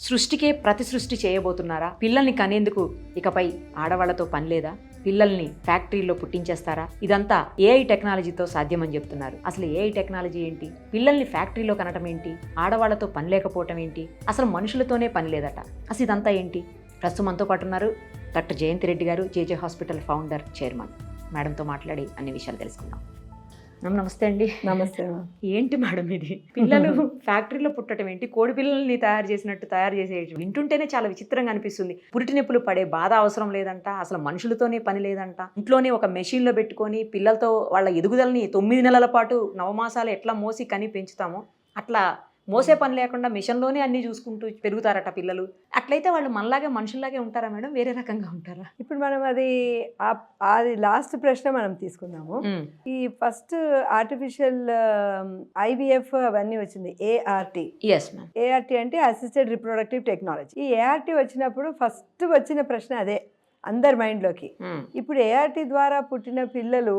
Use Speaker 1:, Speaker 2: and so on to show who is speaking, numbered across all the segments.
Speaker 1: సృష్టికే ప్రతి సృష్టి చేయబోతున్నారా? పిల్లల్ని కనేందుకు ఇకపై ఆడవాళ్లతో పని లేదా? పిల్లల్ని ఫ్యాక్టరీలో పుట్టించేస్తారా? ఇదంతా ఏఐ టెక్నాలజీతో సాధ్యమని చెప్తున్నారు. అసలు ఏఐ టెక్నాలజీ ఏంటి? పిల్లల్ని ఫ్యాక్టరీలో కనటం ఏంటి? ఆడవాళ్లతో పని లేకపోవటం ఏంటి? అసలు మనుషులతోనే పని లేదట. అసలు ఇదంతా ఏంటి? ప్రస్తుతం మనతో పాటు ఉన్నారు డాక్టర్ జయంతి రెడ్డి గారు, జేజే హాస్పిటల్ ఫౌండర్, చైర్మన్. మేడంతో మాట్లాడి అన్ని విషయాలు తెలుసుకుందాం. నమస్తే అండి.
Speaker 2: నమస్తే.
Speaker 1: ఏంటి మేడం ఇది? పిల్లలు ఫ్యాక్టరీలో పుట్టడం ఏంటి? కోడి పిల్లల్ని తయారు చేసినట్టు తయారు చేసే వింటుంటేనే చాలా విచిత్రంగా అనిపిస్తుంది. పురిటి నొప్పులు పడే బాధ అవసరం లేదంట, అసలు మనుషులతోనే పని లేదంట. ఇంట్లోనే ఒక మెషిన్లో పెట్టుకొని పిల్లలతో వాళ్ళ ఎదుగుదలని 9 నెలల పాటు నవమాసాలు ఎట్లా మోసి కని పెంచుతామో అట్లా మోసే పని లేకుండా మిషన్లోనే అన్ని చూసుకుంటూ పెరుగుతారట పిల్లలు. అట్లయితే వాళ్ళు మనలాగే మనుషుల్లాగే ఉంటారా మేడం? వేరే రకంగా ఉంటారా?
Speaker 2: ఇప్పుడు మనం అది లాస్ట్ ప్రశ్న మనం తీసుకుందాము. ఈ ఫస్ట్ ఆర్టిఫిషియల్ IVF అవన్నీ వచ్చింది, ART.
Speaker 1: Yes ma'am.
Speaker 2: ART అంటే అసిస్టెడ్ రిప్రొడక్టివ్ టెక్నాలజీ. ఈ ART వచ్చినప్పుడు ఫస్ట్ వచ్చిన ప్రశ్న అదే అందరి మైండ్లోకి. ఇప్పుడు ART ద్వారా పుట్టిన పిల్లలు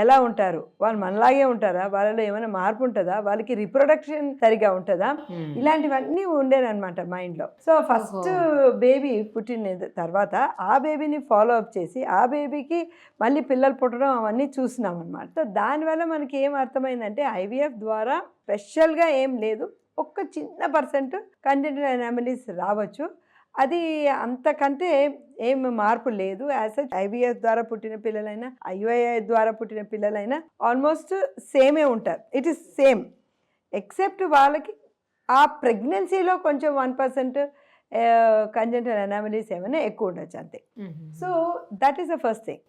Speaker 2: ఎలా ఉంటారు? వాళ్ళు మనలాగే ఉంటారా? వాళ్ళలో ఏమైనా మార్పు ఉంటుందా? వాళ్ళకి రిప్రొడక్షన్ సరిగా ఉంటుందా? ఇలాంటివన్నీ ఉండేనమాట మైండ్లో. సో ఫస్ట్ బేబీ పుట్టిన తర్వాత ఆ బేబీని ఫాలో అప్ చేసి ఆ బేబీకి మళ్ళీ పిల్లలు పుట్టడం అవన్నీ చూస్తున్నాం అనమాట. సో దానివల్ల మనకి ఏం అర్థమైందంటే IVF ద్వారా స్పెషల్గా ఏం లేదు, ఒక్క చిన్న % కంజెనిటల్ అనామలీస్ రావచ్చు. అది అంతకంటే ఏం మార్పు లేదు. యాజ్ సచ్ IVF ద్వారా పుట్టిన పిల్లలైనా IUI ద్వారా పుట్టిన పిల్లలైనా ఆల్మోస్ట్ సేమే ఉంటారు. ఇట్ ఈస్ సేమ్, ఎక్సెప్ట్ వాళ్ళకి ఆ ప్రెగ్నెన్సీలో కొంచెం 1% కంజెనిటల్ అనామలీస్ ఏమైనా ఎక్కువ ఉండొచ్చు అంతే. So that is the first thing.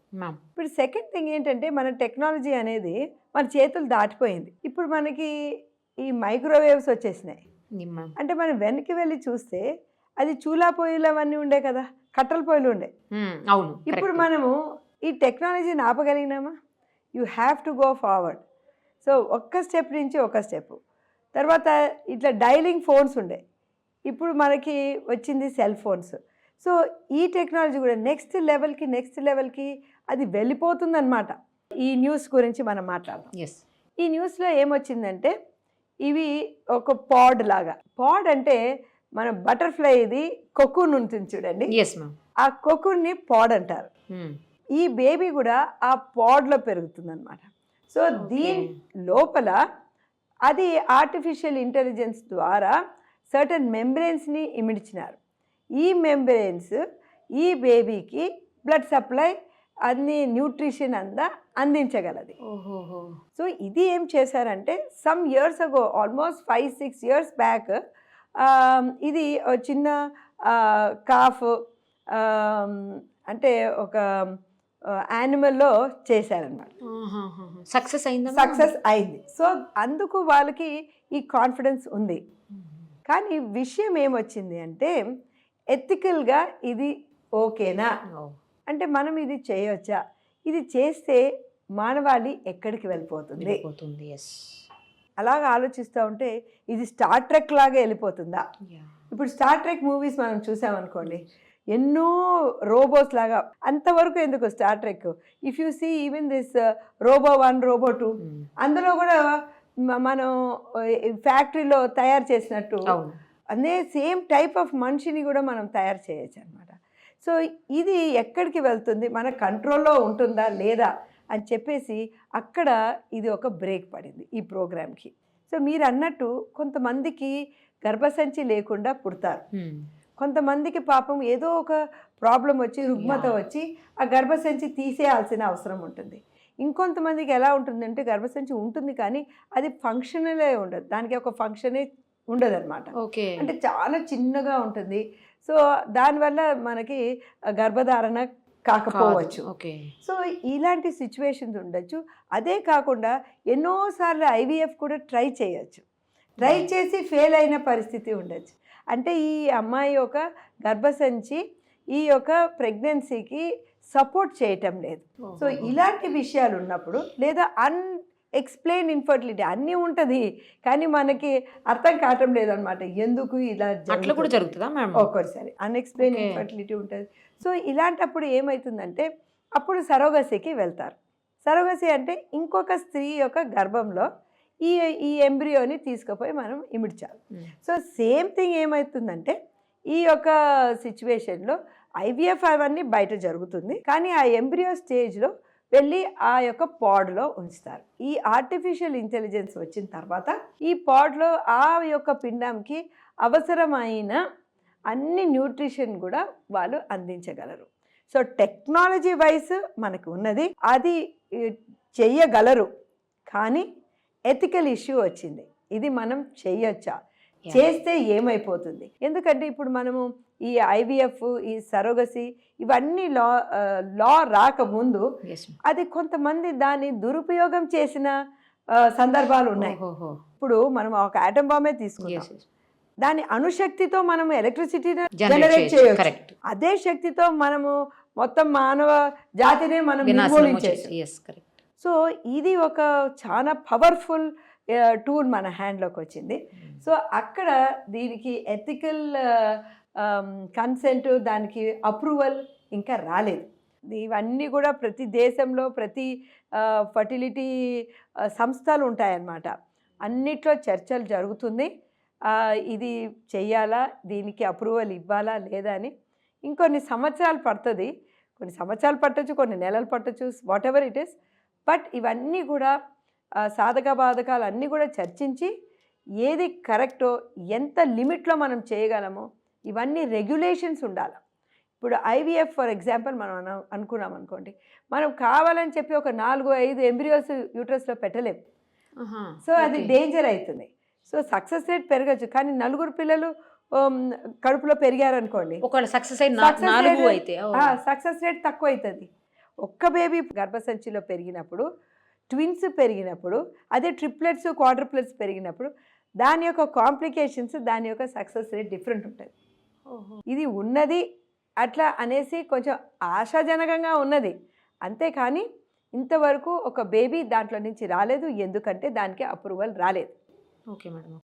Speaker 2: ఇప్పుడు సెకండ్ థింగ్ ఏంటంటే మన టెక్నాలజీ అనేది మన చేతులు దాటిపోయింది. ఇప్పుడు మనకి ఈ మైక్రోవేవ్స్ వచ్చేసినాయి. అంటే మనం వెనక్కి వెళ్ళి చూస్తే అది చూలా పొయ్యిలు అవన్నీ ఉండే కదా, కట్టెల పొయ్యిలు ఉండే.
Speaker 1: అవును.
Speaker 2: ఇప్పుడు మనము ఈ టెక్నాలజీని ఆపగలిగినామా? You have to go forward. So ఒక్క స్టెప్ నుంచి ఒక స్టెప్ తర్వాత ఇట్లా డైలింగ్ ఫోన్స్ ఉండే, ఇప్పుడు మనకి వచ్చింది సెల్ ఫోన్స్. సో ఈ టెక్నాలజీ కూడా నెక్స్ట్ లెవెల్కి అది వెళ్ళిపోతుందన్నమాట. ఈ న్యూస్ గురించి మనం మాట్లాడదాం. ఈ న్యూస్లో ఏమొచ్చిందంటే ఇవి ఒక పాడ్ లాగా. పాడ్ అంటే మన బటర్ఫ్లై ఇది కొకూన్ ఉంటుంది చూడండి, ఆ కొకూన్ని పాడ్ అంటారు. ఈ బేబీ కూడా ఆ పాడ్లో పెరుగుతుంది అనమాట. సో దీని లోపల అది ఆర్టిఫిషియల్ ఇంటెలిజెన్స్ ద్వారా సర్టన్ మెంబ్రెయిన్స్ని ఇమిడ్చినారు. ఈ మెంబ్రెయిన్స్ ఈ బేబీకి బ్లడ్ సప్లై అన్ని న్యూట్రిషన్ అందించగలది. సో ఇది ఏం చేశారంటే some years ago, almost 5-6 years back, ఇది చిన్న కాఫ్ అంటే ఒక యానిమల్లో చేశారనమాట.
Speaker 1: సక్సెస్
Speaker 2: అయింది. సో అందుకు వాళ్ళకి ఈ కాన్ఫిడెన్స్ ఉంది. కానీ విషయం ఏమొచ్చింది అంటే ఎథికల్గా ఇది ఓకేనా అంటే మనం ఇది చేయవచ్చా? ఇది చేస్తే మానవాళి ఎక్కడికి వెళ్ళిపోతుంది? అలాగా ఆలోచిస్తూ ఉంటే ఇది స్టార్ ట్రెక్ లాగా వెళ్ళిపోతుందా? ఇప్పుడు స్టార్ ట్రెక్ మూవీస్ మనం చూసామనుకోండి, ఎన్నో రోబోస్ లాగా. అంతవరకు ఎందుకు Star Trek? If you see even this robot 1, robot 2, అందులో కూడా మనం ఫ్యాక్టరీలో తయారు చేసినట్టు అదే సేమ్ టైప్ ఆఫ్ మనిషిని కూడా మనం తయారు చేయొచ్చు అనమాట. సో ఇది ఎక్కడికి వెళ్తుంది, మన కంట్రోల్లో ఉంటుందా లేదా అని చెప్పేసి అక్కడ ఇది ఒక బ్రేక్ పడింది ఈ ప్రోగ్రామ్కి. సో మీరు అన్నట్టు కొంతమందికి గర్భసంచి లేకుండా పుడతారు, కొంతమందికి పాపం ఏదో ఒక ప్రాబ్లం వచ్చి రుగ్మత వచ్చి ఆ గర్భసంచి తీసేయాల్సిన అవసరం ఉంటుంది. ఇంకొంతమందికి ఎలా ఉంటుందంటే గర్భసంచి ఉంటుంది కానీ అది ఫంక్షనలే ఉండదు, దానికి ఒక ఫంక్షనే ఉండదు అనమాట. అంటే చాలా చిన్నగా ఉంటుంది. సో దానివల్ల మనకి గర్భధారణ కాకపోవచ్చు. సో ఇలాంటి సిచ్యువేషన్స్ ఉండొచ్చు. అదే కాకుండా ఎన్నోసార్లు IVF కూడా ట్రై చేయొచ్చు, ట్రై చేసి ఫెయిల్ అయిన పరిస్థితి ఉండొచ్చు. అంటే ఈ అమ్మాయి యొక్క గర్భసంచి ఈ యొక్క ప్రెగ్నెన్సీకి సపోర్ట్ చేయటం లేదు. సో ఇలాంటి విషయాలు ఉన్నప్పుడు లేదా ఎక్స్ప్లెయిన్ ఇన్ఫర్టిలిటీ అన్నీ ఉంటుంది కానీ మనకి అర్థం కావటం లేదనమాట, ఎందుకు ఇలా
Speaker 1: జరుగుతుందా
Speaker 2: ఒక్కొక్కసారి అన్ఎక్స్ప్లెయిన్ ఇన్ఫర్టిలిటీ ఉంటుంది. సో ఇలాంటప్పుడు ఏమవుతుందంటే అప్పుడు సరోగసీకి వెళ్తారు. సరోగసీ అంటే ఇంకొక స్త్రీ యొక్క గర్భంలో ఈ ఎంబ్రియోని తీసుకుపోయి మనం ఇమిడ్చాలి. సో సేమ్ థింగ్ ఏమవుతుందంటే ఈ యొక్క సిచ్యువేషన్లో ఐవీఎఫ్ అవన్నీ బయట జరుగుతుంది, కానీ ఆ ఎంబ్రియో స్టేజ్లో వెళ్ళి ఆ యొక్క పాడ్లో ఉంచుతారు. ఈ ఆర్టిఫిషియల్ ఇంటెలిజెన్స్ వచ్చిన తర్వాత ఈ పాడ్లో ఆ యొక్క పిండంకి అవసరమైన అన్ని న్యూట్రిషన్ కూడా వాళ్ళు అందించగలరు. సో టెక్నాలజీ వైస్ మనకు ఉన్నది, అది చెయ్యగలరు, కానీ ఎథికల్ ఇష్యూ వచ్చింది. ఇది మనం చెయ్యొచ్చా, చేస్తే ఏమైపోతుంది? ఎందుకంటే ఇప్పుడు మనము ఈ ఐవీఎఫ్, ఈ సరోగసీ ఇవన్నీ లా రాకముందు అది కొంతమంది దాన్ని దురుపయోగం చేసిన సందర్భాలు ఉన్నాయి. ఇప్పుడు మనం ఒక ఆటం బాంబే తీసుకున్నాం, దాని అణుశక్తితో మనం ఎలక్ట్రిసిటీని జనరేట్ చేయొచ్చు. అదే శక్తితో మనము మొత్తం మానవ జాతినే మనం నిర్మూలించేసాం. సో ఇది ఒక చాలా పవర్ఫుల్ టూల్ మన హ్యాండ్లోకి వచ్చింది. సో అక్కడ దీనికి ఎథికల్ కన్సెంట్, దానికి అప్రూవల్ ఇంకా రాలేదు. ఇవన్నీ కూడా ప్రతి దేశంలో ప్రతి ఫర్టిలిటీ సంస్థలు ఉంటాయన్నమాట. అన్నిట్లో చర్చలు జరుగుతుంది, ఇది చెయ్యాలా, దీనికి అప్రూవల్ ఇవ్వాలా లేదా అని. ఇంకొన్ని సంవత్సరాలు పడుతుంది, కొన్ని సంవత్సరాలు పట్టచ్చు, కొన్ని నెలలు పట్టచ్చు, whatever it is. But ఇవన్నీ కూడా సాధక బాధకాలు అన్నీ కూడా చర్చించి ఏది కరెక్టో, ఎంత లిమిట్లో మనం చేయగలమో, ఇవన్నీ రెగ్యులేషన్స్ ఉండాలి. ఇప్పుడు ఐవీఎఫ్ ఫర్ ఎగ్జాంపుల్ మనం అనుకున్నాం అనుకోండి, మనం కావాలని చెప్పి ఒక 4-5 ఎంబ్రియోస్ యూట్రస్లో పెట్టలేం. సో అది డేంజర్ అవుతుంది. సో సక్సెస్ రేట్ పెరగచ్చు, కానీ 4 పిల్లలు కడుపులో పెరిగారనుకోండి, సక్సెస్ రేట్ తక్కువ అవుతుంది. ఒక్క బేబీ గర్భసంచిలో పెరిగినప్పుడు, ట్విన్స్ పెరిగినప్పుడు, అదే ట్రిప్లెట్స్, క్వాడ్రుప్లెట్స్ పెరిగినప్పుడు దాని యొక్క కాంప్లికేషన్స్, దాని యొక్క సక్సెస్ రేట్ డిఫరెంట్ ఉంటుంది. ఇది ఉన్నది అట్లా అనేసి కొంచెం ఆశాజనకంగా ఉన్నది, అంతేకాని ఇంతవరకు ఒక బేబీ దాంట్లో నుంచి రాలేదు. ఎందుకంటే దానికి అప్రూవల్ రాలేదు.
Speaker 1: Okay madam.